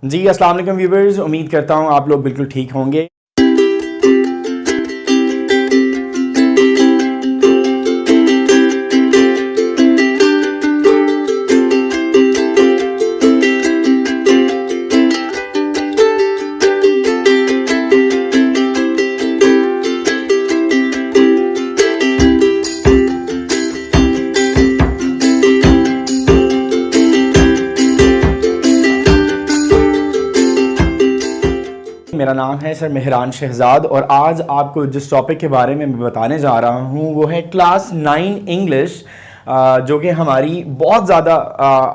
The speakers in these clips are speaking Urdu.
جی السلام علیکم ویورز، امید کرتا ہوں آپ لوگ بالکل ٹھیک ہوں گے. میرا نام ہے سر مہران شہزاد اور آج آپ کو جس ٹاپک کے بارے میں بتانے جا رہا ہوں وہ ہے کلاس 9 انگلش، جو کہ ہماری بہت زیادہ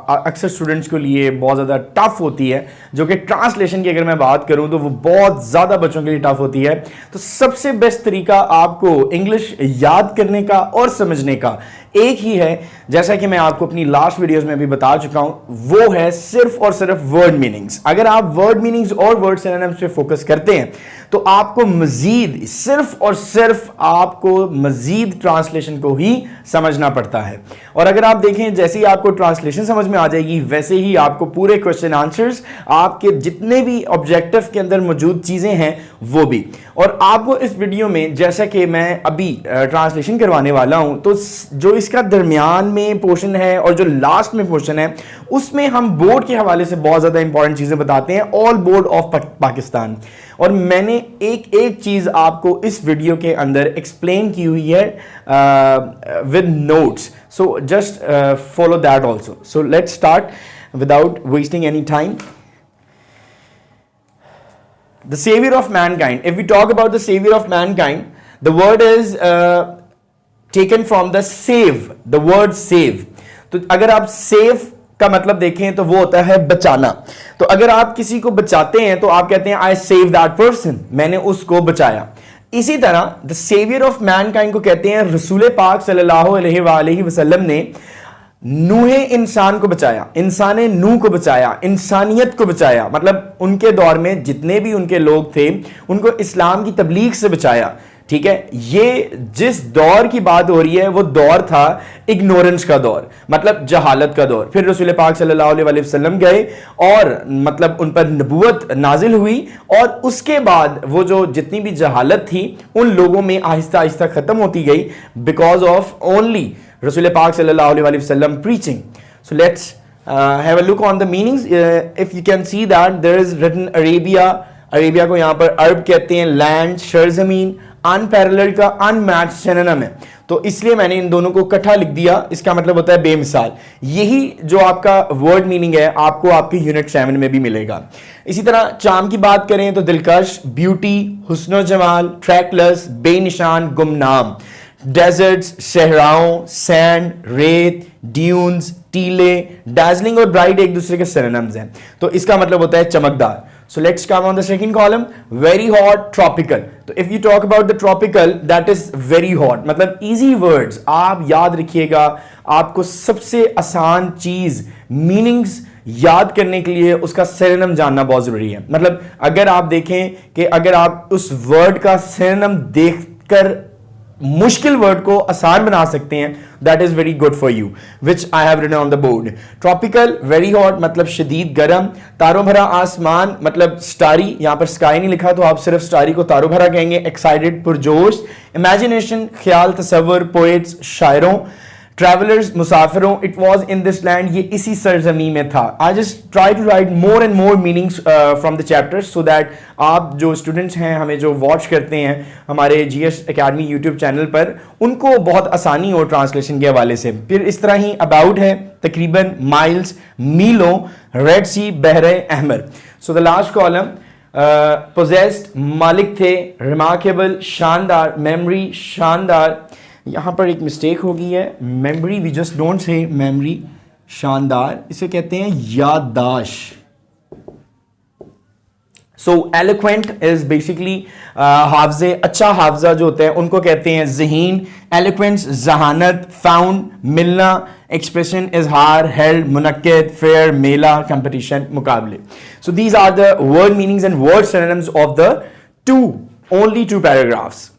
اکثر اسٹوڈنٹس کے لیے بہت زیادہ ٹف ہوتی ہے، جو کہ ٹرانسلیشن کی اگر میں بات کروں تو وہ بہت زیادہ بچوں کے لیے ٹف ہوتی ہے. تو سب سے بیسٹ طریقہ آپ کو انگلش یاد کرنے کا اور سمجھنے کا ایک ہی ہے، جیسا کہ میں آپ کو اپنی لاسٹ ویڈیوز میں بھی بتا چکا ہوں، وہ ہے صرف اور صرف ورڈ میننگز. اگر آپ ورڈ میننگز اور ورڈ سینونیمز پہ فوکس کرتے ہیں تو آپ کو مزید صرف اور صرف آپ کو مزید ٹرانسلیشن کو ہی سمجھنا پڑتا ہے. اور اگر آپ دیکھیں جیسے ہی آپ کو ٹرانسلیشن سمجھ میں آ جائے گی ویسے ہی آپ کو پورے کوشچن آنسرز، آپ کے جتنے بھی آبجیکٹو کے اندر موجود چیزیں ہیں وہ بھی. اور آپ کو اس ویڈیو میں جیسا کہ میں ابھی ٹرانسلیشن کروانے والا ہوں تو جو اس کا درمیان میں پورشن ہے اور جو لاسٹ میں پورشن ہے اس میں ہم بورڈ کے حوالے سے بہت زیادہ امپورٹنٹ چیزیں بتاتے ہیں، آل بورڈ آف پاکستان. اور میں نے ایک چیز آپ کو اس ویڈیو کے اندر ایکسپلین کی ہوئی ہے with notes, so just follow that also. So let's start without wasting any time. The savior of mankind. If we talk about the savior of mankind, the word is taken from the save, the word save. تو اگر آپ save کا مطلب دیکھیں تو وہ ہوتا ہے بچانا. تو اگر آپ کسی کو بچاتے ہیں تو آپ کہتے ہیں I saved that person، میں نے اس کو بچایا. اسی طرح the savior of mankind کو کہتے ہیں رسول پاک صلی اللہ علیہ وآلہ وسلم نے نوح انسان کو بچایا، انسان نوح کو بچایا، انسانیت کو بچایا. مطلب ان کے دور میں جتنے بھی ان کے لوگ تھے ان کو اسلام کی تبلیغ سے بچایا. ٹھیک ہے، یہ جس دور کی بات ہو رہی ہے وہ دور تھا اگنورنس کا دور، مطلب جہالت کا دور. پھر رسول پاک صلی اللہ علیہ وسلم گئے اور مطلب ان پر نبوت نازل ہوئی اور اس کے بعد وہ جو جتنی بھی جہالت تھی ان لوگوں میں آہستہ آہستہ ختم ہوتی گئی بیکاز آف اونلی رسول پاک صلی اللہ علیہ وسلم preaching. So let's have a look on the meanings. If you can see that there is written Arabia. Arabia کو یہاں پر عرب کہتے ہیں، لینڈ سرزمین. unparalleled کا unmatched synonym ہے تو اس لیے میں نے ان دونوں کو اکٹھا لکھ دیا. اس کا مطلب ہوتا ہے بے مثال. یہی جو آپ کا ورڈ میننگ ہے آپ کو آپ کی یونٹ 7 میں بھی ملے گا. اسی طرح چام کی بات کریں تو دلکش، بیوٹی، حسن و جمال، ٹریکلس، بے نشان، گمنام. ڈیزرٹس، صحراؤں، سینڈ، ریت، ڈیونز، ٹیلے. ڈیزلنگ اور برائٹ ایک دوسرے کے سینونیمز ہیں تو اس کا مطلب ہوتا ہے چمکدار. So let's come on the second column. Very hot, tropical. تو if you talk about the tropical, that is very hot. مطلب easy words آپ یاد رکھیے گا. آپ کو سب سے آسان چیز meanings یاد کرنے کے لیے اس کا سینونیم جاننا بہت ضروری ہے. مطلب اگر آپ دیکھیں کہ اگر آپ اس ورڈ کا سینونیم دیکھ کر مشکل ورڈ کو آسان بنا سکتے ہیں that is very good for you, which I have written on the board. Tropical, very hot مطلب شدید گرم. تاروں بھرا آسمان مطلب سٹاری، یہاں پر سکائی نہیں لکھا تو آپ صرف سٹاری کو تاروں بھرا کہیں گے. ایکسائٹڈ، پرجوش. امیجنیشن، خیال، تصور. پوئٹس، شاعروں. ٹریولرز، مسافروں. It was in this land, یہ اسی سرزمین میں تھا. I just try to write more and more meanings from the chapter so that آپ جو اسٹوڈنٹس ہیں ہمیں جو واچ کرتے ہیں ہمارے جی ایس اکیڈمی یوٹیوب چینل پر ان کو بہت آسانی ہو ٹرانسلیشن کے حوالے سے. پھر اس طرح ہی اباؤٹ ہے تقریباً، مائلز، میلوں. ریڈ سی، بحر احمر. سو دا لاسٹ کالم پوزیسڈ، مالک تھے. ریمارکیبل، شاندار. میموری، شاندار. یہاں پر ایک مسٹیک ہو گئی ہے، memory we just don't say memory. شاندار اسے کہتے ہیں یادداشت. سو ایلوکوینٹ از بیسکلی حافظے. اچھا حافظہ جو ہوتا ہے ان کو کہتے ہیں ذہین. ایلوکوینس، ذہانت. فاؤنڈ، ملنا. ایکسپریشن، اظہار. ہیلڈ، منعقد. فیئر، میلہ. کمپٹیشن، مقابلے. So these are the word meanings and word synonyms of the only two paragraphs.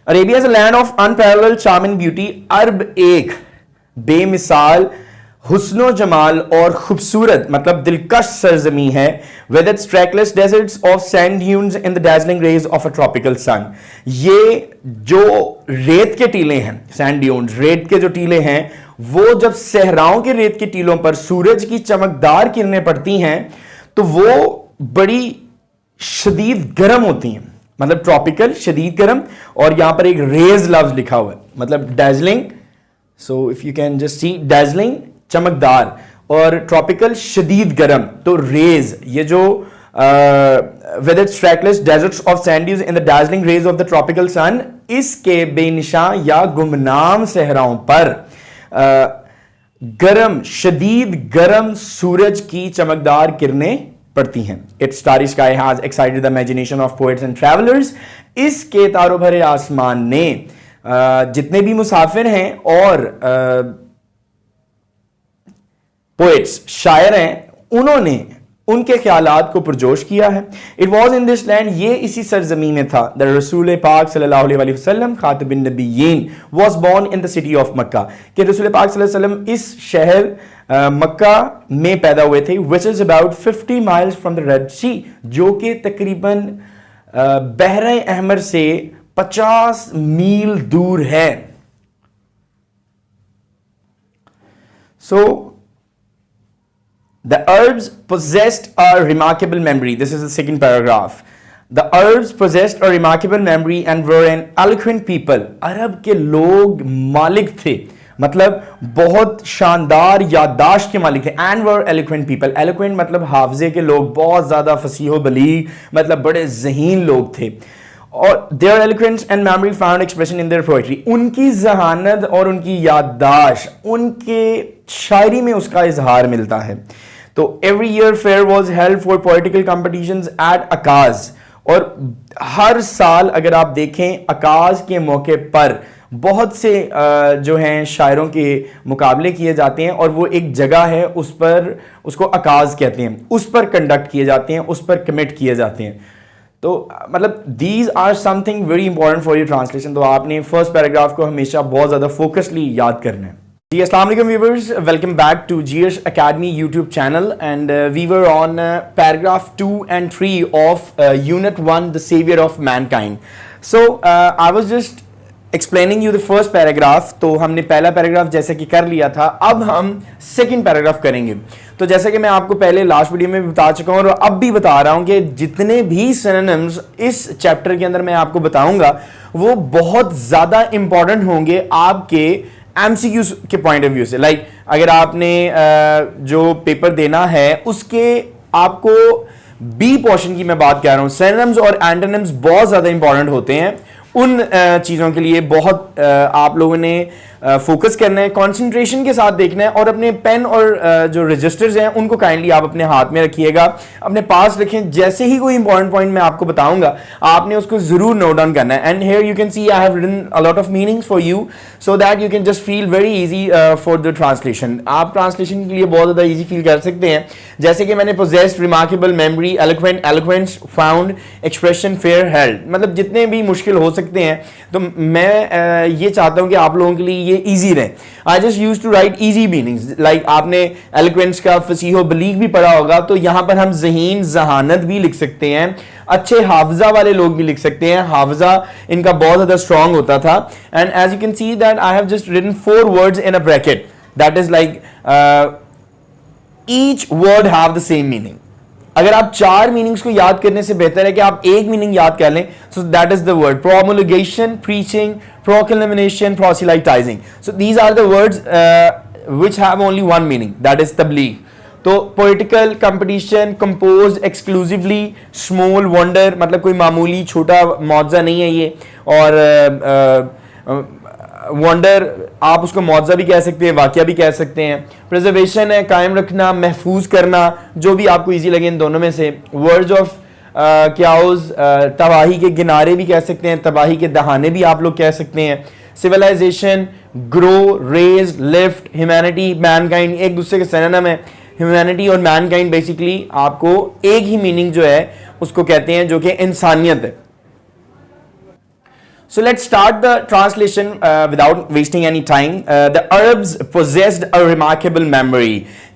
Arabia is a land of unparalleled charm and beauty. عرب ایک بے مثال حسن و جمال اور خوبصورت مطلب دلکش سرزمین ہے with its trackless deserts of sand dunes in the dazzling rays of a tropical sun. یہ جو ریت کے ٹیلے ہیں سینڈ ڈیونز ریت کے جو ٹیلے ہیں وہ جب صحراؤں کے ریت کے ٹیلوں پر سورج کی چمکدار کرنیں پڑتی ہیں تو وہ بڑی شدید گرم ہوتی ہیں مطلب ٹراپیکل شدید گرم اور یہاں پر ایک ریز لفظ لکھا ہوا ہے مطلب dazzling so if you can just see dazzling چمکدار اور ٹراپیکل شدید گرم تو ریز یہ جو with its trackless deserts of sand dunes in the dazzling rays of the tropical sun اس کے بے نشاں یا گمنام صحراؤں پر گرم شدید گرم سورج کی چمکدار کرنیں پڑتی ہیں. Its starry sky has excited the imagination of poets and travelers. اس کے تارو بھرے آسمان نے جتنے بھی مسافر ہیں اور پوئٹس شاعر ہیں انہوں نے ان کے خیالات کو پرجوش کیا ہے. It was in this land یہ اسی سرزمین میں تھا that رسول پاک صلی اللہ علیہ وسلم خاتم النبیین was born in the city of Makkah کہ رسول پاک صلی اللہ علیہ وسلم اس شہر مکہ میں پیدا ہوئے تھے which is about 50 miles from the Red Sea جو کہ تقریباً بحر احمر سے 50 میل دور ہے. So the Arabs possessed a remarkable memory. This is the second paragraph. The Arabs possessed a remarkable memory and were an eloquent people. عرب کے لوگ مالک تھے مطلب بہت شاندار یادداشت کے مالک تھے and were eloquent people. Eloquent مطلب حافظے کے لوگ بہت زیادہ فصیح و بلیغ مطلب بڑے ذہین لوگ تھے اور their eloquence and memory found expression in their poetry. ان کی ذہانت اور ان کی یادداشت ان کے شاعری میں اس کا اظہار ملتا ہے. تو every year fair was held for poetical competitions at Akaz اور ہر سال اگر آپ دیکھیں اکاز کے موقع پر بہت سے جو ہیں شاعروں کے مقابلے کیے جاتے ہیں اور وہ ایک جگہ ہے اس پر اس کو اکاز کہتے ہیں اس پر کنڈکٹ کیے جاتے ہیں اس پر کمٹ کیے جاتے ہیں. تو مطلب these are something very important for your translation. تو آپ نے فرسٹ پیراگراف کو ہمیشہ بہت زیادہ فوکسلی یاد کرنا ہے. جی السلام علیکم viewers, welcome back to G S academy YouTube channel and we were on paragraph 2 and 3 of unit 1 the savior of mankind. So I was just explaining you the first paragraph. تو ہم نے پہلا پیراگراف جیسے کہ کر لیا تھا, اب ہم سیکنڈ پیراگراف کریں گے. تو جیسے کہ میں آپ کو پہلے لاسٹ ویڈیو میں بتا چکا ہوں اور اب بھی بتا رہا ہوں کہ جتنے بھی سینونیمز اس چیپٹر کے اندر میں آپ کو بتاؤں گا وہ بہت زیادہ امپورٹنٹ ہوں گے آپ کے ایم سی کیو کے پوائنٹ آف ویو سے. لائک اگر آپ نے جو پیپر دینا ہے اس کے آپ کو بی پورشن کی میں بات کر رہا ہوں, سینونیمز اور اینٹونیمز بہت زیادہ امپورٹنٹ ہوتے ہیں. ان چیزوں کے لیے بہت آپ لوگوں نے فوکس کرنا ہے, کانسنٹریشن کے ساتھ دیکھنا ہے اور اپنے پین اور جو رجسٹرز ہیں ان کو کائنڈلی آپ اپنے ہاتھ میں رکھیے گا, اپنے پاس رکھیں. جیسے ہی کوئی امپورٹنٹ پوائنٹ میں آپ کو بتاؤں گا آپ نے اس کو ضرور نوٹ ڈاؤن کرنا ہے. And here you can see I have written a lot of meanings for you so that you can just feel very easy for the translation. آپ ٹرانسلیشن کے لیے بہت زیادہ ایزی فیل کر سکتے ہیں. جیسے کہ میں نے possessed, remarkable, memory, eloquent, eloquence, found, expression, fair, held, مطلب جتنے بھی مشکل ہو سکتے ہیں تو میں یہ چاہتا ہوں کہ آپ لوگوں کے لیے یہ ایزی رہے. I just used to write easy meanings. Like آپ نے eloquence کا فصیح و بلیغ بھی پڑھا ہوگا تو یہاں پر ہم ذہین, ذہانت بھی لکھ سکتے ہیں, اچھے حافظہ والے لوگ بھی لکھ سکتے ہیں. حافظہ ان کا بہت زیادہ اسٹرانگ ہوتا تھا. And as you can see that I have just written 4 words in a bracket. That is like each word have the same meaning. اگر آپ 4 میننگز کو یاد کرنے سے بہتر ہے کہ آپ ایک میننگ یاد کر لیں. So that is the word promulgation, preaching, proclamation, proselytizing. So these are the words which have only one meaning, that is tabligh. تو political competition, composed exclusively, small wonder مطلب کوئی معمولی چھوٹا معجزہ نہیں ہے یہ, اور وانڈر آپ اس کو معجزہ بھی کہہ سکتے ہیں, واقعہ بھی کہہ سکتے ہیں. پریزرویشن ہے قائم رکھنا, محفوظ کرنا, جو بھی آپ کو ایزی لگے ان دونوں میں سے. ورڈز آف کیاؤز, تباہی کے کنارے بھی کہہ سکتے ہیں, تباہی کے دہانے بھی آپ لوگ کہہ سکتے ہیں. سویلائزیشن, گرو, raise, lift, humanity, main kind ایک دوسرے کے سینونیم ہے. ہیومینٹی اور مین کائنڈ بیسیکلی آپ کو ایک ہی میننگ جو ہے اس کو کہتے ہیں جو کہ انسانیت ہے. So let's start the translation without wasting any time. The Arabs possessed a remarkable memory.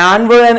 And were an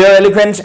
Their eloquence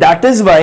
That is why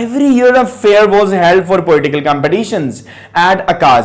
Every year a fair was held for political competitions at Akaz,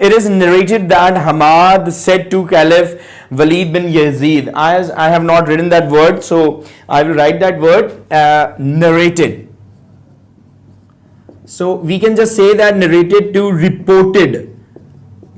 It is narrated that Hamad said to Caliph Walid bin Yazid, as I have not written that word, so I will write that word, narrated. So we can just say that narrated to reported,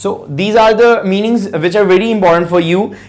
So these are the meanings which are very important for you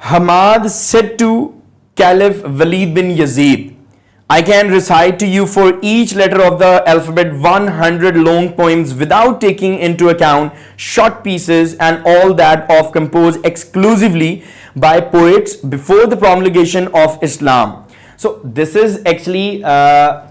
Hamad said to Caliph Walid bin Yazid, I can recite to you for each letter of the alphabet 100 long poems without taking into account short pieces and all that of composed exclusively by poets before the promulgation of Islam. So this is actually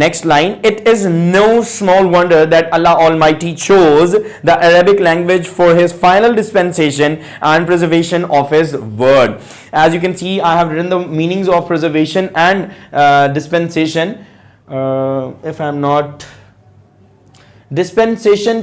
next line. It is no small wonder that Allah Almighty chose the Arabic language for his final dispensation and preservation of his word. As you can see, I have written the meanings of preservation and dispensation. If I am not, dispensation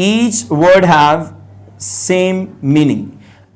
Each word have same meaning.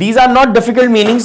these are not difficult meanings.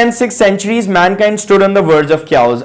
and 6th centuries mankind stood on the verge of chaos.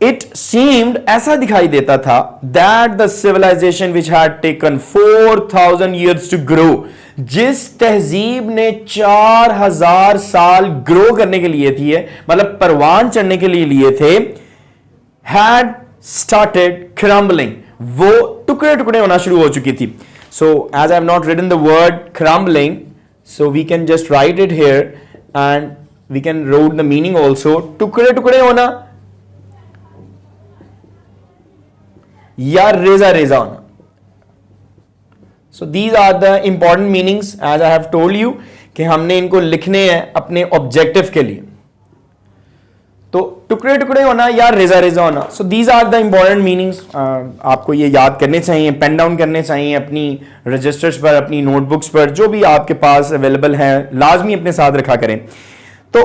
It seemed, ایسا دکھائی دیتا تھا, that the civilization which had taken 4,000 years to grow, جس تہذیب نے 4,000 سال گرو کرنے کے لیے تھی, مطلب پروان چڑھنے کے لیے تھے, had started crumbling, وہ ٹکڑے ٹکڑے ہونا شروع ہو چکی تھی. So as I have not written the word crumbling, so we can just write it here and we can write the meaning also. ٹکڑے ٹکڑے ہونا یا ریزہ ریزہ ہونا. So these are the important meanings as I have told you کہ ہم نے ان کو لکھنے ہیں اپنے آبجیکٹو کے لیے. تو ٹکڑے ٹکڑے ہونا یا ریزہ ریزہ ہونا. So these are the important meanings. آپ کو یہ یاد کرنے چاہیے, پین ڈاؤن کرنے چاہیے اپنی رجسٹرز پر, اپنی نوٹ بکس پر, جو بھی آپ کے پاس اویلیبل ہیں لازمی اپنے ساتھ رکھا کریں. تو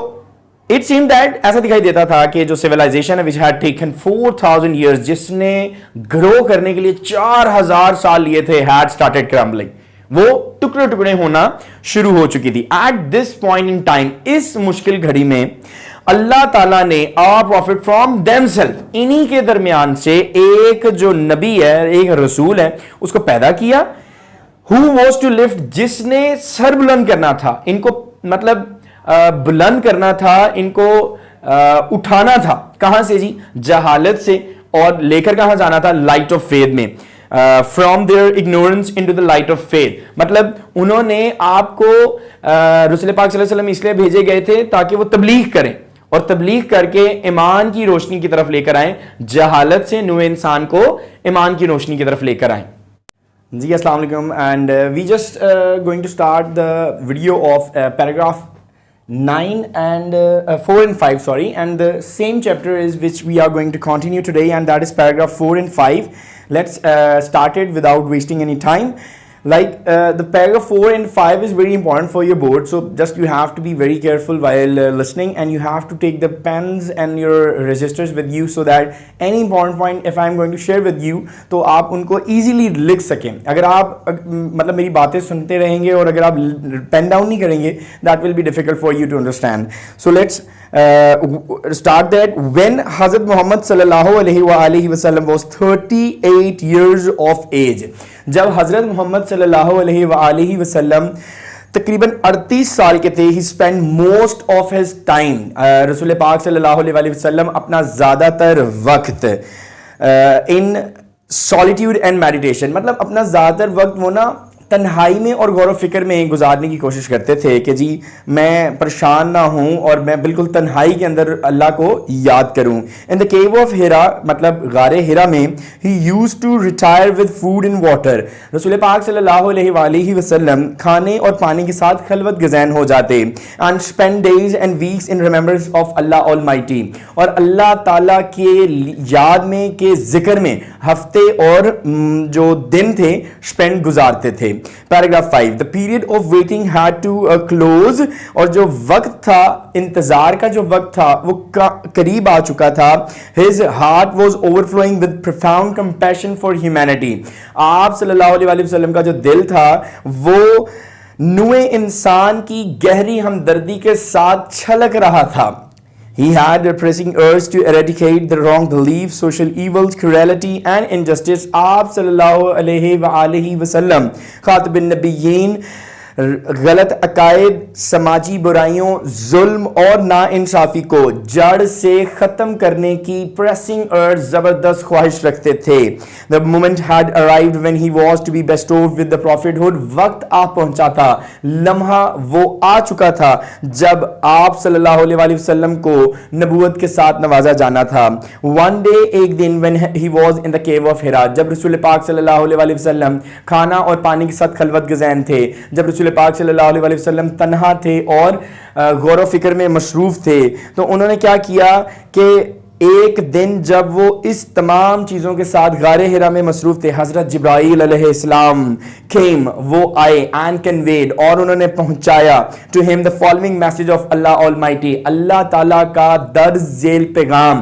اٹ سیم دیٹ, ایسا دکھائی دیتا تھا کہ جو سیولائزیشن ہے which had taken 4,000 years, جس نے گرو کرنے کے لیے 4,000 سال لیے تھے, had started crumbling, وہ ٹکڑے ٹکڑے ہونا شروع ہو چکی تھی. At this point in time, اس مشکل گھڑی میں اللہ تعالیٰ نے a prophet from them self, انہی کے درمیان سے ایک جو نبی ہے, ایک رسول ہے, اس کو پیدا کیا. who was to lift, جس نے سر بلند کرنا تھا, ان کو مطلب بلند کرنا تھا, ان کو اٹھانا تھا. کہاں سے جی؟ جہالت سے, اور لے کر کہاں جانا تھا؟ لائٹ آف فیتھ میں. From their ignorance into the light of faith, مطلب انہوں نے آپ کو رسول پاک صلی اللہ علیہ وسلم اس لیے بھیجے گئے تھے تاکہ وہ تبلیغ کریں, اور تبلیغ کر کے ایمان کی روشنی کی طرف لے کر آئیں, جہالت سے نوے انسان کو ایمان کی روشنی کی طرف لے کر آئیں. جی السلام علیکم, and we just going to start the video of paragraph 9 and 4 and 5, sorry, and the same chapter is which we are going to continue today, and that is paragraph 4 and 5. Let's start it without wasting any time. Like the paragraph 4 and 5 is very important for your board, so just you have to be very careful while listening, and you have to take the pens and your registers with you so that any important point if I am going to share with you تو آپ ان کو easily لکھ سکیں. اگر آپ مطلب میری باتیں سنتے رہیں گے اور اگر آپ پین ڈاؤن نہیں کریں گے, that will be difficult for you to understand. So let's start that. When Hazrat Muhammad sallallahu alaihi wa alihi wasallam was 38 years of age, جب حضرت محمد صلی اللہ علیہ وآلہ وسلم تقریباً 38 سال کے تھے, he spent most of his time, رسول پاک صلی اللہ علیہ وآلہ وسلم اپنا زیادہ تر وقت in solitude and meditation, مطلب اپنا زیادہ تر وقت وہ نا تنہائی میں اور غور و فکر میں گزارنے کی کوشش کرتے تھے کہ جی میں پریشان نہ ہوں اور میں بالکل تنہائی کے اندر اللہ کو یاد کروں. ان دا کیو آف ہیرا, مطلب غار ہیرا میں, he used to retire with food and water, رسول پاک صلی اللہ علیہ وآلہ وسلم کھانے اور پانی کے ساتھ خلوت گزین ہو جاتے. And spend days and weeks in remembrance of Allah almighty, اور اللہ تعالیٰ کے یاد میں, کے ذکر میں ہفتے اور جو دن تھے اسپینڈ گزارتے تھے. Paragraph 5, the period of waiting had to close, اور جو وقت تھا, انتظار کا جو وقت تھا وہ قریب آ چکا تھا. His heart was overflowing with profound compassion for humanity. آپ صلی اللہ علیہ وسلم کا جو دل تھا وہ نوع انسان کی گہری ہمدردی کے ساتھ چھلک رہا تھا. He had a pressing urge to eradicate the wrong beliefs, social evils, cruelty and injustice. آپ صلی اللہ علیہ وآلہ وسلم خاتم النبیین غلط عقائد, سماجی برائیوں, ظلم اور ناانصافی کو جڑ سے ختم کرنے کی پریسنگ ارج, زبردست خواہش رکھتے تھے. The moment had arrived when he was to be bestowed with the prophethood. وقت آ پہنچا تھا, لمحہ وہ آ چکا تھا جب آپ صلی اللہ علیہ وآلہ وسلم کو نبوت کے ساتھ نوازا جانا تھا. One day, ایک دن, when he was in the cave of Hira, جب رسول پاک صلی اللہ علیہ وآلہ وسلم کھانا اور پانی کے ساتھ خلوت گزین تھے, جب رسول پاک صلی اللہ علیہ وسلم تنہا تھے اور غور و فکر میں مصروف تھے, تو انہوں نے کیا کیا کہ ایک دن جب وہ اس تمام چیزوں کے ساتھ غار ہرا میں مصروف تھے, حضرت جبرائیل علیہ السلام came, وہ آئے, and conveyed, اور انہوں نے پہنچایا to him the following message of Allah Almighty, اللہ تعالیٰ کا درج ذیل پیغام.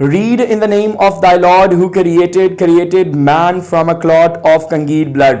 Read in the name of thy Lord who created man from a clot of congealed blood.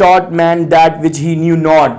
taught man that which he knew not,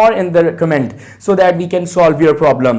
or in the comment so that we can solve your problem.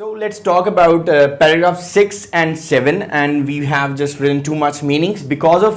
So let's talk about paragraph 6 and 7, and we have just written too much meanings because of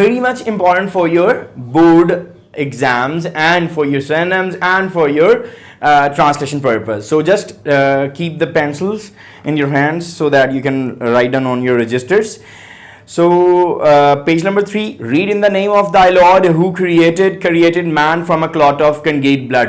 very much important for your board exams and for your synonyms and for your translation purpose. So just keep the pencils in your hands so that you can write down on your registers. So page number 3, read in the name of thy Lord who created man from a clot of congealed blood.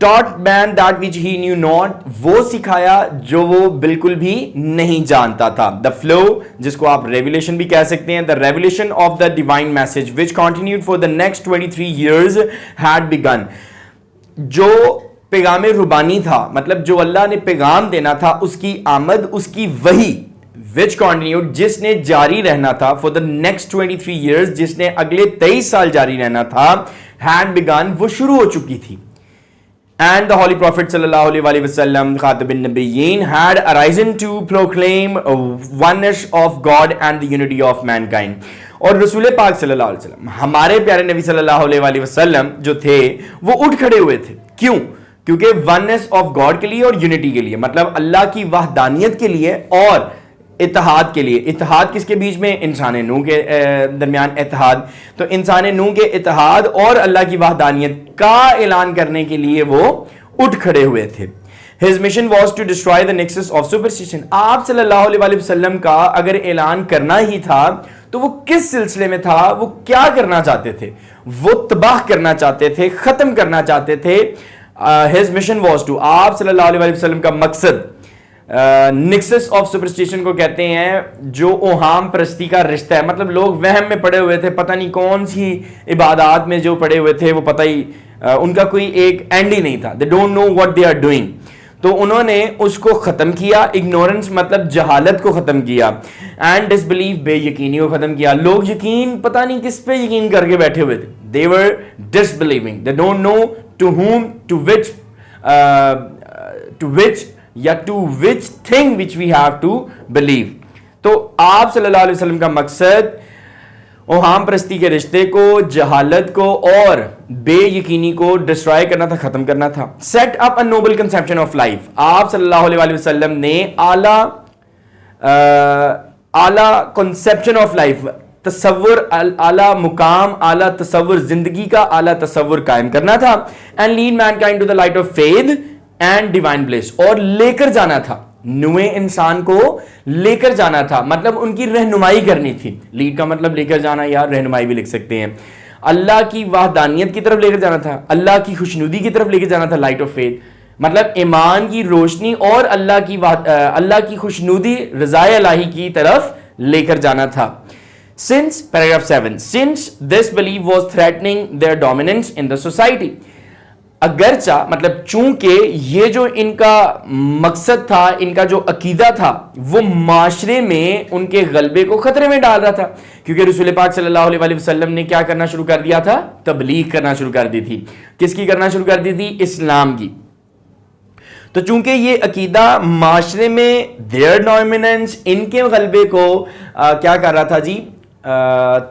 taught man that which he knew not, وہ سکھایا جو وہ بالکل بھی نہیں جانتا تھا. The flow, جس کو آپ revelation بھی کہہ سکتے ہیں, the revelation of the divine message which continued for the next 23 years had begun. جو پیغام ربانی تھا, مطلب جو اللہ نے پیغام دینا تھا, اس کی آمد, اس کی وحی which continued, جس نے جاری رہنا تھا for the next 23 years, جس نے اگلے 23 سال جاری رہنا تھا, had begun, وہ شروع ہو چکی تھی. And the Holy Prophet sallallahu alaihi wasallam, Khatib an-Nabiyyin, had arisen to proclaim oneness of God and the unity of mankind. اور رسول پاک صلی اللہ علیہ وسلم, ہمارے پیارے نبی صلی اللہ علیہ وسلم جو تھے وہ اٹھ کھڑے ہوئے تھے. کیوں؟ کیونکہ وننس آف گاڈ کے لیے اور یونٹی کے لیے, مطلب اللہ کی وحدانیت کے لیے اور اتحاد کے لیے. اتحاد کس کے بیچ میں؟ انسان نوح کے درمیان اتحاد. تو انسان نوح کے اتحاد اور اللہ کی وحدانیت کا اعلان کرنے کے لیے وہ اٹھ کھڑے ہوئے تھے. His mission was to destroy the nexus of superstition. آپ صلی اللہ علیہ وسلم کا اگر اعلان کرنا ہی تھا تو وہ کس سلسلے میں تھا, وہ کیا کرنا چاہتے تھے؟ وہ تباہ کرنا چاہتے تھے, ختم کرنا چاہتے تھے. His mission was to, آپ صلی اللہ علیہ وسلم کا مقصد, نکسس آف سپرسٹیشن کو کہتے ہیں جو اوہام پرستی کا رشتہ ہے. مطلب لوگ وہم میں پڑے ہوئے تھے, پتہ نہیں کون سی عبادات میں جو پڑے ہوئے تھے, وہ پتہ ہی ان کا کوئی ایک اینڈ ہی نہیں تھا. they don't know what they are doing. تو انہوں نے اس کو ختم کیا. اگنورنس مطلب جہالت کو ختم کیا. اینڈ ڈسبلیف, بے یقینی کو ختم کیا. لوگ یقین پتہ نہیں کس پہ یقین کر کے بیٹھے ہوئے تھے. they were disbelieving. they don't know to whom, to which یا to which thing which we have to believe. تو آپ صلی اللہ علیہ وسلم کا مقصد اوہام پرستی کے رشتے کو, جہالت کو اور بے یقینی کو ڈسٹرائے کرنا تھا, ختم کرنا تھا. set up a noble conception of life. آپ صلی اللہ علیہ وسلم نے اعلیٰ conception of life, تصور, اعلیٰ مقام, اعلیٰ تصور, زندگی کا اعلیٰ تصور قائم کرنا تھا. and lead mankind to the light of faith and divine bliss. اور لے کر جانا تھا, نوے انسان کو لے کر جانا تھا, مطلب ان کی رہنمائی کرنی تھی. لیڈ کا مطلب لے کر جانا, یا رہنمائی بھی لکھ سکتے ہیں. اللہ کی وحدانیت کی طرف لے کر جانا تھا, اللہ کی خوشنودی کی طرف لے کر جانا تھا. لائٹ آف فیتھ مطلب ایمان کی روشنی اور اللہ کی خوشنودی, رضا الہی کی طرف لے کر جانا تھا. since paragraph 7, since this belief was threatening their dominance in the society. اگرچہ مطلب چونکہ یہ جو ان کا مقصد تھا, ان کا جو عقیدہ تھا, وہ معاشرے میں ان کے غلبے کو خطرے میں ڈال رہا تھا. کیونکہ رسول پاک صلی اللہ علیہ وسلم نے کیا کرنا شروع کر دیا تھا؟ تبلیغ کرنا شروع کر دی تھی. کس کی کرنا شروع کر دی تھی؟ اسلام کی. تو چونکہ یہ عقیدہ معاشرے میں their dominance, ان کے غلبے کو کیا کر رہا تھا جی؟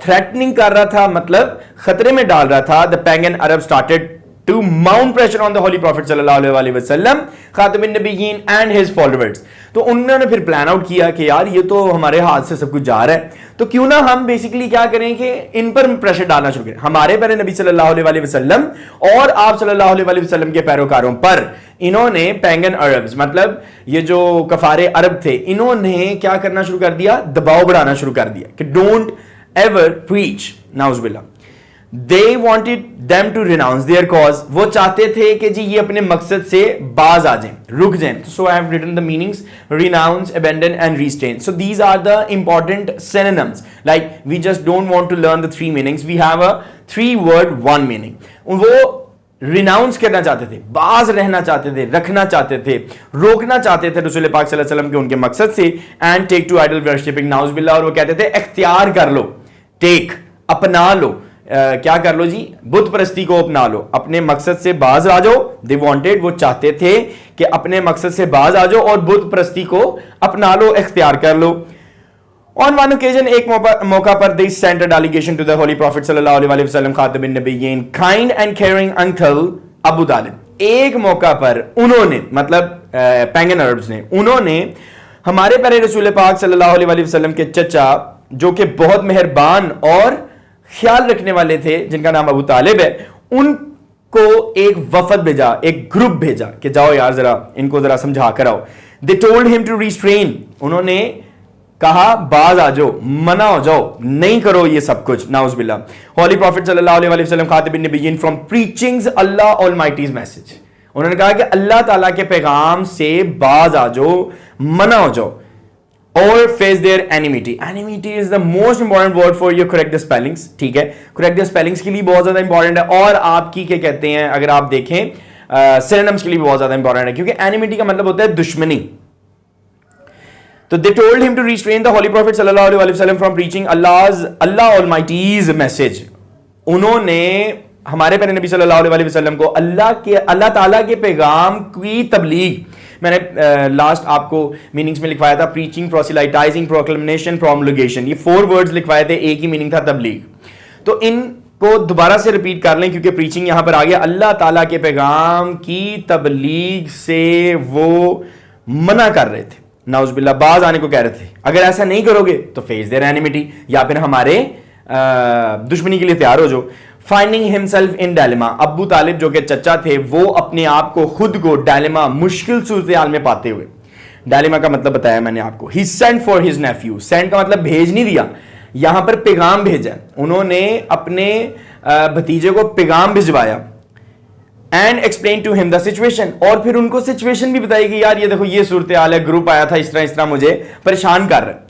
تھریٹننگ کر رہا تھا, مطلب خطرے میں ڈال رہا تھا. the pagan Arab started to mount pressure on the Holy Prophet صلی اللہ علیہ وسلم, خاتم النبیین and his followers. تو انہوں نے پھر پلان آؤٹ کیا کہ یار یہ تو ہمارے ہاتھ سے سب کچھ جا رہا ہے, تو کیوں نہ ہم بیسیکلی کیا کریں کہ ان پر پریشر ڈالنا شروع کریں. ہمارے پیارے نبی صلی اللہ علیہ وسلم اور آپ صلی اللہ علیہ وسلم کے پیروکاروں پر انہوں نے پینگن عربز, مطلب یہ جو کفار عرب تھے, انہوں نے کیا کرنا شروع کر دیا؟ دباؤ بڑھانا شروع کر دیا کہ ڈونٹ ایور پریچ. نعوذ باللہ. They wanted them to renounce their cause. وہ چاہتے تھے کہ جی یہ اپنے مقصد سے باز آ جائیں, رک جائیں. So I have written the meanings: renounce, abandon and restrain. So these are the important synonyms. Like we just don't want to learn the three meanings. We have a 3-word 1 meaning. وہ ریناؤنس کرنا چاہتے تھے, باز رہنا چاہتے تھے, رکھنا چاہتے تھے, روکنا چاہتے تھے رسول پاک صلی اللہ علیہ وسلم کے ان کے مقصد سے. And take to idol worshipping. نعوذ باللہ. اور وہ کہتے تھے اختیار کر لو, ٹیک اپنا لو, کیا کر لو جی؟ بت پرستی کو اپنا لو, اپنے مقصد سے باز آ جاؤ. they wanted, وہ چاہتے تھے کہ اپنے مقصد سے باز آ جاؤ اور بت پرستی کو اپنا لو, اختیار کر لو. on one occasion, ایک موقع پر they sent a delegation to the Holy Prophet صلی اللہ علیہ وسلم, خاتم النبیین, kind and caring uncle ابو طالب. ایک موقع پر انہوں نے, مطلب پینگن عربز نے, انہوں نے ہمارے پیارے رسول پاک صلی اللہ علیہ وسلم کے چچا جو کہ بہت مہربان اور خیال رکھنے والے تھے, جن کا نام ابو طالب ہے, ان کو ایک وفد بھیجا, ایک گروپ بھیجا کہ جاؤ یار ذرا ان کو ذرا سمجھا کر آؤ. they told him to restrain. انہوں نے کہا باز آ جاؤ, منع ہو جاؤ, نہیں کرو یہ سب کچھ. نعوذ باللہ. Holy Prophet صلی اللہ علیہ وسلم, خاتم النبیین, from preaching Allah Almighty's message. انہوں نے کہا کہ اللہ تعالیٰ کے پیغام سے باز آ جاؤ, منع ہو جاؤ, اور face their enmity. Enmity is the most important word for you correct the spellings. ٹھیک ہے, correct the spellings کے لیے بہت زیادہ امپورٹنٹ ہے, اور آپ کی کیا کہتے ہیں اگر آپ دیکھیں synonyms کے لیے بہت زیادہ امپورٹنٹ ہے, کیونکہ enmity کا مطلب ہوتا ہے دشمنی. تو they told him to restrain the holy prophet صلی اللہ علیہ وسلم from preaching Allah Almighty's message. انہوں نے ہمارے پیارے نبی صلی اللہ علیہ وسلم کو اللہ تعالیٰ کے پیغام کی تبلیغ, میں نے لاسٹ آپ کو میننگز میں لکھوایا تھا, پریچنگ, پروسیلائٹائزنگ, پروکلمیشن, پرومولگیشن, یہ 4 ورڈز لکھوائے تھے, ایک ہی میننگ تھا تبلیغ. تو ان کو دوبارہ سے ریپیٹ کر لیں کیونکہ پریچنگ یہاں پر آ گیا. اللہ تعالیٰ کے پیغام کی تبلیغ سے وہ منع کر رہے تھے, نعوذ باللہ باز آنے کو کہہ رہے تھے, اگر ایسا نہیں کرو گے تو فیس دیئر اینیمیٹی, یا پھر ہمارے دشمنی کے لیے تیار ہو جاؤ. فائنڈنگ ہمسیلف ان ڈائلیما, ابو طالب جو کہ چچا تھے وہ اپنے آپ کو خود کو ڈائلیما, مشکل صورتحال میں پاتے ہوئے. ڈائلیما کا مطلب بتایا میں نے آپ کو. He sent for his nephew, sent کا مطلب بھیج نہیں دیا, یہاں پر پیغام بھیجا, انہوں نے اپنے بھتیجے کو پیغام بھجوایا. اینڈ ایکسپلین ٹو ہم دا سچویشن, اور پھر ان کو سچویشن بھی بتائی کہ یار یہ دیکھو یہ صورتحال ہے, گروپ آیا تھا اس طرح مجھے پریشان کر رہا ہے.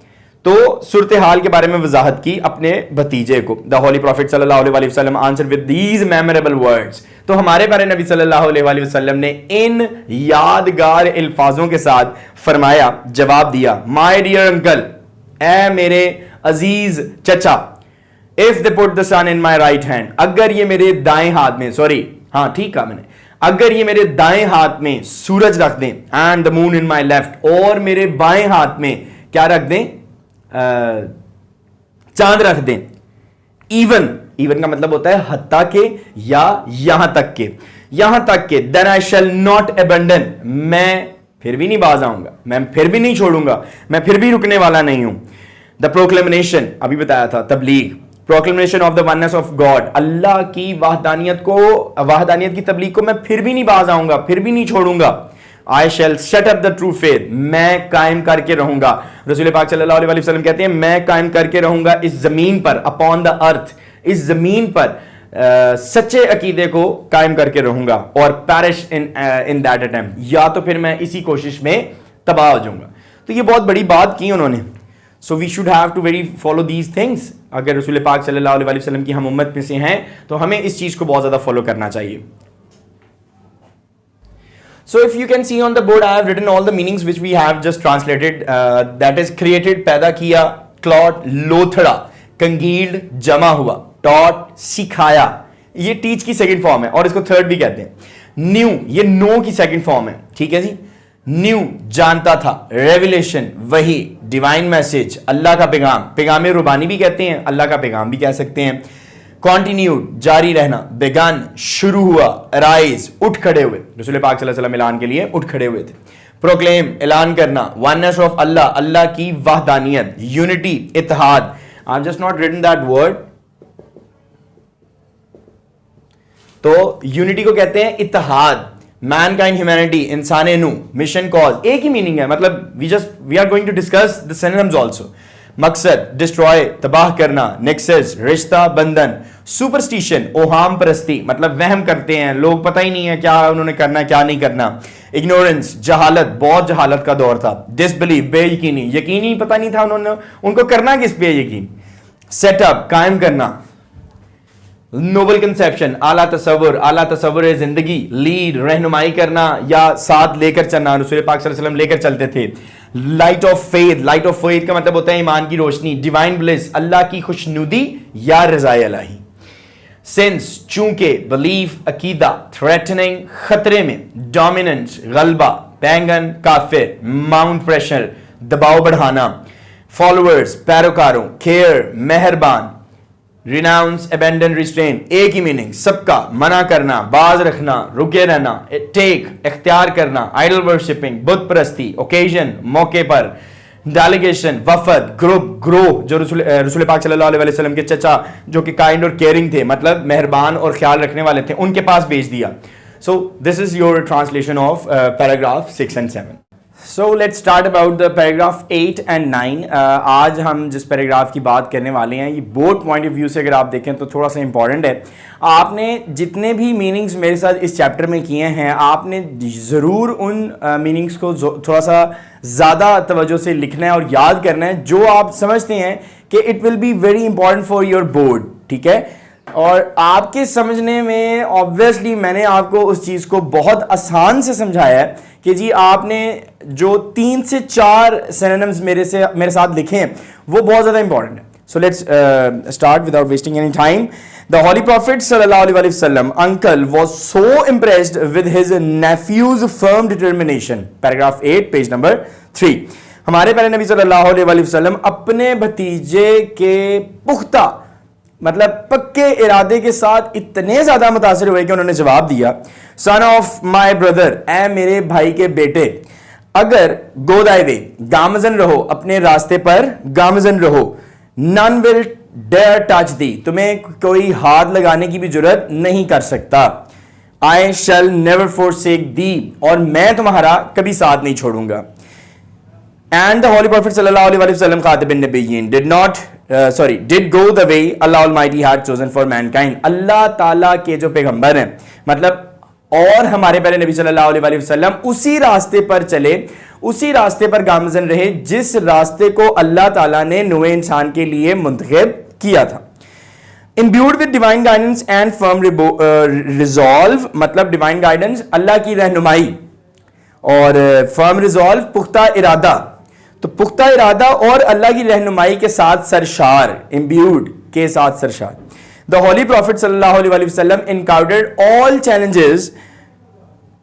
تو صورتحال کے بارے میں وضاحت کی اپنے بھتیجے کو. دا ہولی پروفٹ صلی اللہ علیہ وسلم answer with these memorable words, تو ہمارے پیارے نبی صلی اللہ علیہ وسلم نے ان یادگار الفاظوں کے ساتھ فرمایا, جواب دیا. مائی ڈیئر انکل, اے میرے عزیز چچا, if they put the sun in my right hand, اگر یہ میرے دائیں ہاتھ میں, سوری ہاں ٹھیک کہا میں نے, اگر یہ میرے دائیں ہاتھ میں سورج رکھ دیں, and the moon in my left, اور میرے بائیں ہاتھ میں کیا رکھ دیں, چاند رکھ دیں. ایون کا مطلب ہوتا ہے حتیٰ کہ, یا یہاں تک کہ, then I shall not abandon, میں پھر بھی نہیں باز آؤں گا, میں پھر بھی نہیں چھوڑوں گا, میں پھر بھی رکنے والا نہیں ہوں. the proclamation, ابھی بتایا تھا, تبلیغ, proclamation of the oneness of God, اللہ کی وحدانیت کی تبلیغ کو میں پھر بھی نہیں باز آؤں گا, پھر بھی نہیں چھوڑوں گا. I shall set up the true faith, میں قائم کر کے رہوں گا. رسول پاک صلی اللہ علیہ وسلم کہتے ہیں میں قائم کر کے رہوں گا اس زمین پر, upon the earth, اس زمین پر سچے عقیدے کو قائم کر کے رہوں گا, اور perish in that attempt, یا تو پھر میں اسی کوشش میں تباہ ہو جاؤں گا. تو یہ بہت بڑی بات کی انہوں نے. So we should have to very follow these things. اگر رسول پاک صلی اللہ علیہ وسلم کی ہم امت میں سے ہیں تو ہمیں اس چیز کو بہت زیادہ فالو کرنا چاہیے. So if you can see on the board, I have written all the meanings which we have just translated. That is created, پیدا کیا, clot, لوتھڑا, congealed, جمع ہوا, taught, سکھایا, یہ teach کی سیکنڈ فارم ہے, اور اس کو تھرڈ بھی کہتے ہیں. new, یہ know کی سیکنڈ فارم ہے, ٹھیک ہے جی. نیو, جانتا تھا. ریویلیشن, وحی. ڈیوائن میسج, اللہ کا پیغام, پیغام ربانی بھی کہتے ہیں, اللہ کا پیغام بھی کہہ سکتے ہیں. کنٹینیوڈ, جاری رہنا. بیگن, شروع ہوا. ارائز, اٹھ کھڑے ہوئے, رسول پاک صلی اللہ علیہ وسلم اعلان کے لیے اٹھ کھڑے ہوئے تھے. پروکلیم, اعلان کرنا. ونس آف اللہ, اللہ کی وحدانیت. یونٹی, اتحاد. I have just not written that word. تو یونٹی کو کہتے ہیں اتحاد. مین کائنڈ, ہیومینٹی, انسان نو. مشن, کاز, ایک ہی میننگ ہے, مطلب we are going to discuss the synonyms also. مقصد, ڈسٹروائے, تباہ کرنا. نیکسس, رشتہ بندھن. سپرسٹیشن, اوہام پرستی, مطلب وہم کرتے ہیں لوگ, پتہ ہی نہیں ہے کیا انہوں نے کرنا ہے کیا نہیں کرنا. اگنورنس, جہالت, بہت جہالت کا دور تھا. ڈسبلیف, بے یقینی, یقینی پتہ نہیں تھا ان کو کرنا کس پہ یقین. سیٹ اپ, قائم کرنا. نوبل کنسیپشن, اعلیٰ تصور, اعلیٰ تصور زندگی. لیڈ, رہنمائی کرنا یا ساتھ لے کر چلنا, رسول پاک صلی اللہ علیہ وسلم لے کر چلتے تھے. Light of faith, light of faith کا مطلب ہوتا ہے ایمان کی روشنی. ڈیوائن بلیس, اللہ کی خوشنودی یا رضائے الہی. سینس, چونکہ. بلیف, عقیدہ. تھریٹننگ, خطرے میں. ڈومیننٹ, غلبہ. پینگن, کافر. ماؤنٹ پریشر, دباؤ بڑھانا. فالوورز, پیروکاروں. کیئر, مہربان. ریناؤنس, ابینڈن, ریسٹرین, ایک ہی میننگ, سب کا. منع کرنا, باز رکھنا, رکے رہنا. ٹیک, اختیار کرنا. آئیڈل ورشپنگ, بت پرستی. اوکیزن, موقع پر. ڈیلیگیشن, وفد. گروپ, گروہ, جو رسول پاک صلی اللہ علیہ وسلم کے چچا جو کہ کائنڈ اور کیئرنگ تھے, مطلب مہربان اور خیال رکھنے والے تھے, ان کے پاس بھیج دیا. So this is your translation of paragraph 6 and 7. So let's start about the paragraph 8 and 9. آج ہم جس پیراگراف کی بات کرنے والے ہیں یہ بوتھ پوائنٹ آف ویو سے اگر آپ دیکھیں تو تھوڑا سا امپورٹنٹ ہے. آپ نے جتنے بھی میننگز میرے ساتھ اس چیپٹر میں کیے ہیں آپ نے ضرور ان میننگز کو تھوڑا سا زیادہ توجہ سے لکھنا ہے اور یاد کرنا ہے جو آپ سمجھتے ہیں کہ it will be very important for your board. ٹھیک ہے, اور آپ کے سمجھنے میں آبویسلی میں نے آپ کو اس چیز کو بہت آسان سے سمجھایا ہے کہ جی آپ نے جو 3 سے 4 سینونمز میرے ساتھ لکھے ہیں وہ بہت زیادہ امپورٹنٹ ہے. سو let's start without wasting any time. The Holy Prophet sallallahu alaihi wasallam uncle was so impressed with his nephew's firm determination. Paragraph 8 page number 3. ہمارے پیارے نبی صلی اللہ علیہ وسلم اپنے بھتیجے کے پختہ مطلب پکے ارادے کے ساتھ اتنے زیادہ متاثر ہوئے کہ انہوں نے جواب دیا, son of my brother, اے میرے بھائی کے بیٹے, اگر go thy way, گامزن رہو, اپنے راستے پر گامزن رہو, none will dare touch thee, تمہیں کوئی ہاتھ لگانے کی بھی جرات نہیں کر سکتا, I shall never forsake thee, اور میں تمہارا کبھی ساتھ نہیں چھوڑوں گا. And the Holy Prophet sallallahu alaihi wasallam Khatib an-Nabiyyin did go the way Allah Almighty had chosen for mankind. اللہ تعالیٰ کے جو پیغمبر ہیں مطلب اور ہمارے پہلے نبی صلی اللہ علیہ وسلم اسی راستے پر چلے, اسی راستے پر گامزن رہے جس راستے کو اللہ تعالیٰ نے نوع انسان کے لیے منتخب کیا تھا. Imbued with divine guidance and firm resolve, مطلب divine guidance اللہ کی رہنمائی اور firm resolve پختہ ارادہ, تو پختہ ارادہ اور اللہ کی رہنمائی کے ساتھ سرشار, imbued کے ساتھ سرشار. The Holy Prophet sallallahu alaihi wasallam encountered all challenges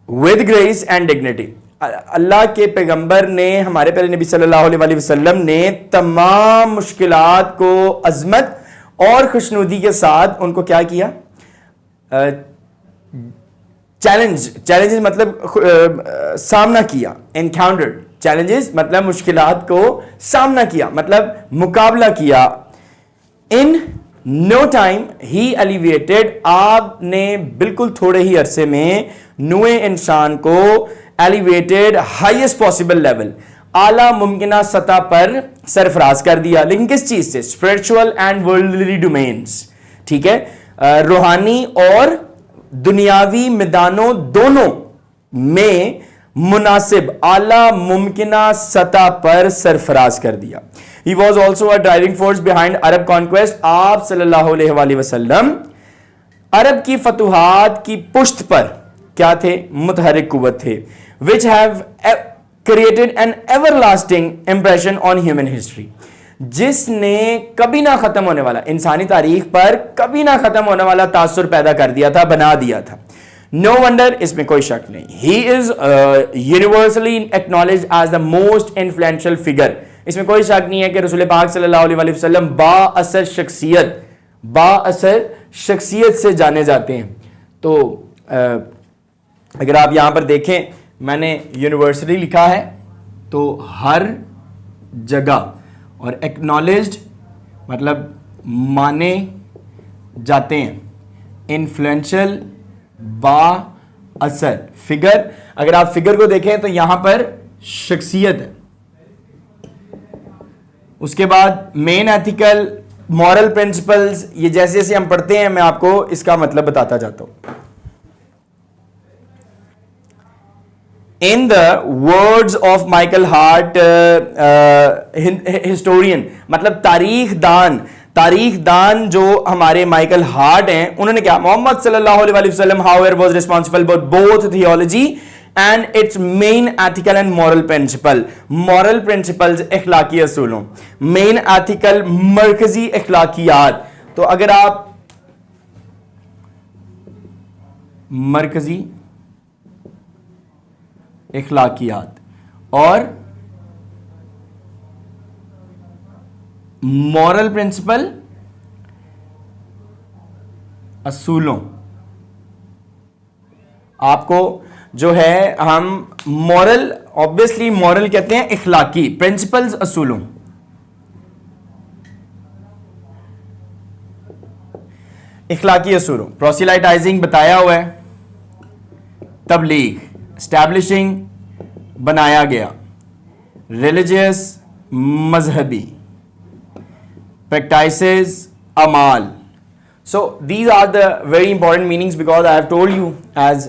with grace and dignity. اللہ کے پیغمبر نے, ہمارے پیارے نبی صلی اللہ علیہ وسلم نے تمام مشکلات کو عظمت اور خوشنودی کے ساتھ ان کو کیا کیا, چیلنجز مطلب سامنا کیا, encountered چیلنجز مطلب مشکلات کو سامنا کیا مطلب مقابلہ کیا. In no time he alleviated, آپ نے بالکل تھوڑے ہی عرصے میں نوع انسان کو elevated highest possible level, اعلیٰ ممکنہ سطح پر سرفراز کر دیا. لیکن کس چیز سے؟ spiritual and worldly domains. ٹھیک ہے, روحانی اور دنیاوی میدانوں دونوں میں مناسب اعلیٰ ممکنہ سطح پر سرفراز کر دیا. He was also a driving force behind Arab conquest. آپ صلی اللہ علیہ وآلہ وسلم عرب کی فتوحات کی پشت پر کیا تھے؟ متحرک قوت تھے. which have created an everlasting impression on human history, جس نے کبھی نہ ختم ہونے والا, انسانی تاریخ پر کبھی نہ ختم ہونے والا تاثر پیدا کر دیا تھا, بنا دیا تھا. No wonder, اس میں کوئی شک نہیں. He is universally acknowledged as the most influential figure. اس میں کوئی شک نہیں ہے کہ رسول پاک صلی اللہ علیہ وسلم با اثر شخصیت سے جانے جاتے ہیں. تو اگر آپ یہاں پر دیکھیں میں نے یونیورسلی لکھا ہے تو ہر جگہ, اور acknowledged مطلب مانے جاتے ہیں, influential با اثر, فگر. اگر آپ فگر کو دیکھیں تو یہاں پر شخصیت ہے, اس کے بعد مین ایتھیکل مورل پرنسپلز, یہ جیسے جیسے ہم پڑھتے ہیں میں آپ کو اس کا مطلب بتاتا جاتا ہوں. In the words of Michael Hart, historian مطلب تاریخ دان جو ہمارے مائیکل ہارٹ ہیں, انہوں نے کیا, محمد صلی اللہ علیہ وسلم however was responsible for both theology and its main ethical and moral principles اخلاقی اصولوں, main ethical مرکزی اخلاقیات. تو اگر آپ مرکزی اخلاقیات اور مورل پرنسپل اصولوں, آپ کو جو ہے ہم مورل, obviously مورل کہتے ہیں اخلاقی, پرنسپلز اصولوں, اخلاقی اصولوں. پروسیلائٹائزنگ بتایا ہوا ہے, تبلیغ, اسٹیبلشنگ بنایا گیا, religious, mazhabi, practices, amal. So these are the very important meanings because I have told you, as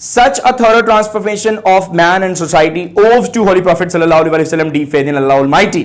such a thorough transformation of man and society owes to holy prophet sallallahu alaihi wasallam deep faith in Allah Almighty.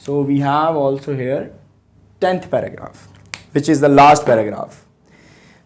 so we have also here 10th paragraph which is the last paragraph.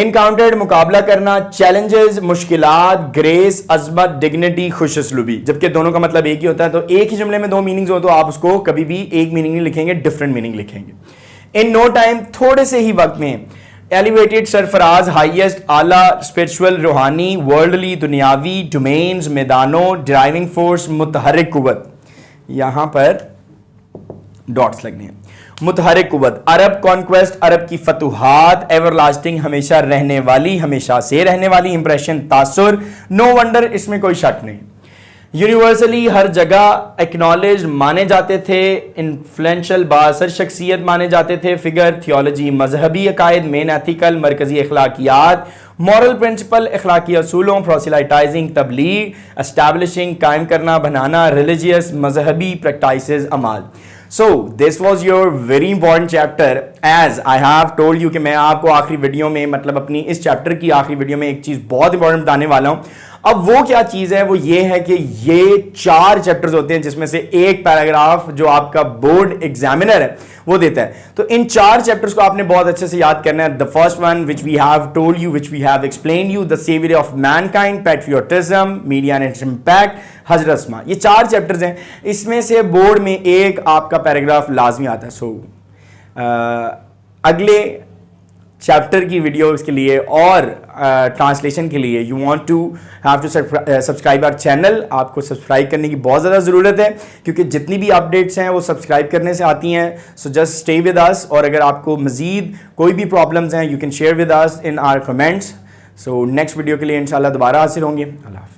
Encountered مقابلہ کرنا, چیلنجز مشکلات, گریس عظمت, ڈگنیٹی خوش اسلوبی. جبکہ دونوں کا مطلب ایک ہی ہوتا ہے, تو ایک ہی جملے میں دو میننگز ہو تو آپ اس کو کبھی بھی ایک میننگ نہیں لکھیں گے, ڈفرنٹ میننگ لکھیں گے. ان نو ٹائم, تھوڑے سے ہی وقت میں. ایلیویٹڈ سرفراز, ہائیسٹ اعلیٰ, اسپرچول روحانی, ورلڈلی دنیاوی, ڈومینز میدانوں, ڈرائیونگ فورس متحرک قوت, یہاں پر ڈاٹس لگنے ہیں. متحرک قوت, عرب کانکویسٹ, عرب کی فتوحات, ایور لاسٹنگ ہمیشہ رہنے والی, ہمیشہ سے رہنے والی, امپریشن تاثر, نو ونڈر اس میں کوئی شک نہیں. یونیورسلی ہر جگہ, ایکنالج مانے جاتے تھے, انفلوئنشل بااثر شخصیت مانے جاتے تھے, فگر, تھیولوجی مذہبی عقائد, مین ایتھیکل مرکزی اخلاقیات, مورل پرنسپل اخلاقی اصولوں, پروسیلائٹائزنگ تبلیغ, اسٹیبلشنگ قائم کرنا بنانا, ریلیجیس مذہبی پریکٹائسز عمال. So this was your very important chapter, as I have told you کہ میں آپ کو آخری ویڈیو میں, مطلب اپنی اس چیپٹر کی آخری ویڈیو میں ایک چیز بہت امپورٹنٹ بتانے والا ہوں. اب وہ کیا چیز ہے, وہ یہ ہے کہ یہ 4 چیپٹرز ہوتے ہیں جس میں سے ایک پیراگراف جو آپ کا بورڈ ایگزامینر ہے وہ دیتا ہے. تو ان 4 چیپٹرز کو آپ نے بہت اچھے سے یاد کرنا ہے. The first one which we have told you, which we have explained you, the savior of mankind, patriotism, media and its impact, حضرت اسماء. یہ 4 چیپٹرز ہیں, اس میں سے بورڈ میں ایک آپ کا پیراگراف لازمی آتا ہے. سو اگلے چیپٹر کی ویڈیوز کے لیے اور ٹرانسلیشن کے لیے you want to have to subscribe our channel. آپ کو سبسکرائب کرنے کی بہت زیادہ ضرورت ہے کیونکہ جتنی بھی اپڈیٹس ہیں وہ سبسکرائب کرنے سے آتی ہیں. So just stay with us, اور اگر آپ کو مزید کوئی بھی پرابلمس ہیں you can share with us in our comments. So next video کے لیے انشاءاللہ دوبارہ حاضر ہوں گے. اللہ حافظ.